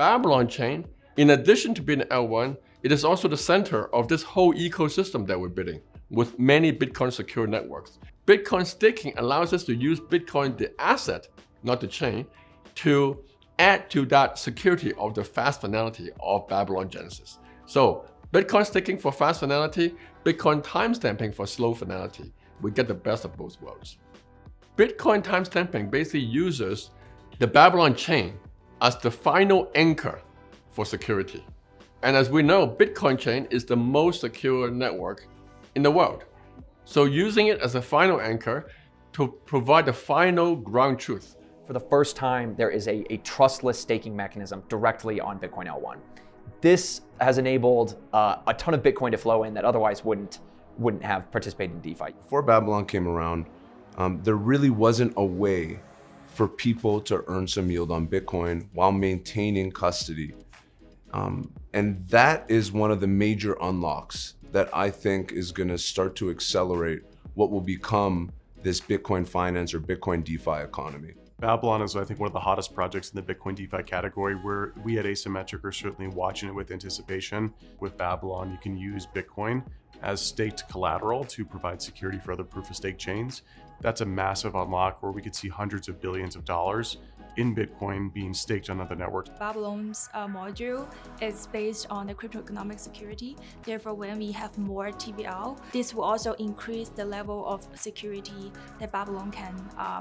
Babylon chain, in addition to being L1, it is also the center of this whole ecosystem that we're building with many Bitcoin secure networks. Bitcoin staking allows us to use Bitcoin, the asset, not the chain, to add to that security of the fast finality of Babylon Genesis. So Bitcoin staking for fast finality, Bitcoin timestamping for slow finality. We get the best of both worlds. Bitcoin timestamping basically uses the Babylon chain as the final anchor for security. And as we know, Bitcoin chain is the most secure network in the world. So using it as a final anchor to provide the final ground truth. For the first time, there is a trustless staking mechanism directly on Bitcoin L1. This has enabled a ton of Bitcoin to flow in that otherwise wouldn't have participated in DeFi. Before Babylon came around, there really wasn't a way for people to earn some yield on Bitcoin while maintaining custody. And that is one of the major unlocks that I think is going to start to accelerate what will become this Bitcoin finance or Bitcoin DeFi economy. Babylon is, I think, one of the hottest projects in the Bitcoin DeFi category, where we at Asymmetric are certainly watching it with anticipation. With Babylon, you can use Bitcoin as staked collateral to provide security for other proof-of-stake chains. That's a massive unlock where we could see hundreds of billions of dollars in Bitcoin being staked on other networks. Babylon's module is based on the crypto economic security. Therefore, when we have more TVL, this will also increase the level of security that Babylon can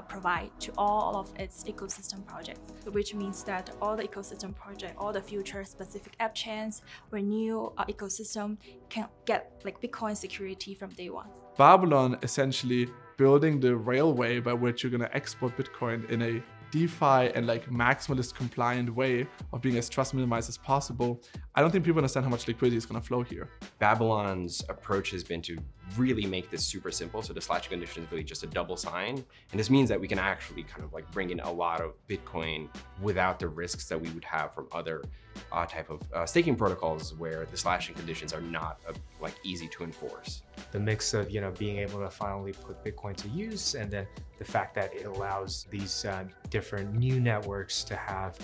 provide to all of its ecosystem projects, which means that all the ecosystem projects, all the future specific app chains or new ecosystem can get like Bitcoin security from day one. Babylon essentially building the railway by which you're going to export Bitcoin in a DeFi and like maximalist compliant way of being as trust minimized as possible. I don't think people understand how much liquidity is going to flow here. Babylon's approach has been to really make this super simple. So the slashing condition is really just a double sign. And this means that we can actually kind of like bring in a lot of Bitcoin without the risks that we would have from other type of staking protocols where the slashing conditions are not like easy to enforce. The mix of, being able to finally put Bitcoin to use, and then the fact that it allows these different new networks to have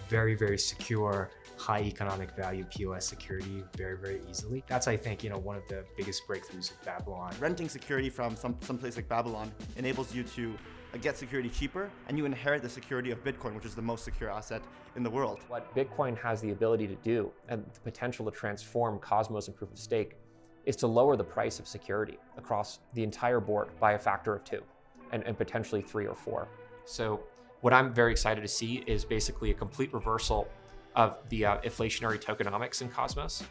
very, very secure, high economic value POS security very, very easily. That's, I think, one of the biggest breakthroughs of Babylon. Renting security from some place like Babylon enables you to get security cheaper, and you inherit the security of Bitcoin, which is the most secure asset in the world. What Bitcoin has the ability to do, and the potential to transform Cosmos and Proof of Stake, is to lower the price of security across the entire board by a factor of 2, and potentially 3 or 4. So what I'm very excited to see is basically a complete reversal of the inflationary tokenomics in Cosmos,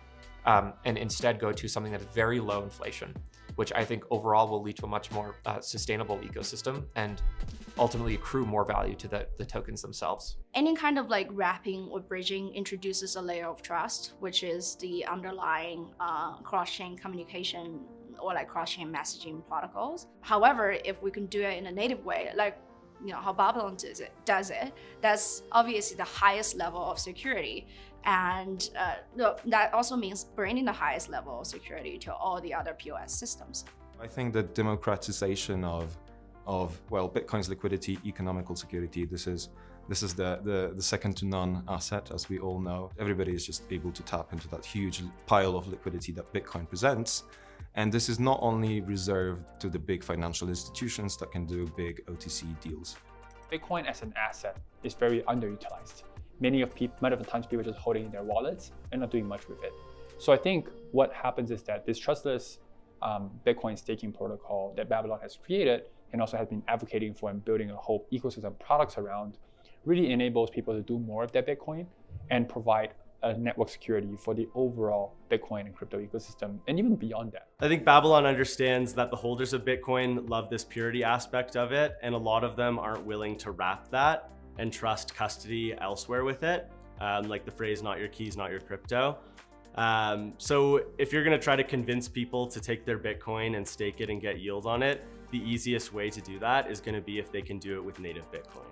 and instead go to something that is very low inflation, which I think overall will lead to a much more sustainable ecosystem and ultimately accrue more value to the tokens themselves. Any kind of like wrapping or bridging introduces a layer of trust, which is the underlying cross-chain communication or like cross-chain messaging protocols. However, if we can do it in a native way, like how Babylon does it, that's obviously the highest level of security. And that also means bringing the highest level of security to all the other POS systems. I think the democratization of Bitcoin's liquidity, economical security, this is the second to none asset, as we all know. Everybody is just able to tap into that huge pile of liquidity that Bitcoin presents. And this is not only reserved to the big financial institutions that can do big OTC deals. Bitcoin as an asset is very underutilized. Many of the times people are just holding in their wallets and not doing much with it. So I think what happens is that this trustless Bitcoin staking protocol that Babylon has created and also has been advocating for and building a whole ecosystem of products around really enables people to do more of their Bitcoin and provide a network security for the overall Bitcoin and crypto ecosystem, and even beyond that. I think Babylon understands that the holders of Bitcoin love this purity aspect of it, and a lot of them aren't willing to wrap that and trust custody elsewhere with it, like the phrase, not your keys, not your crypto. So if you're gonna try to convince people to take their Bitcoin and stake it and get yield on it, the easiest way to do that is gonna be if they can do it with native Bitcoin.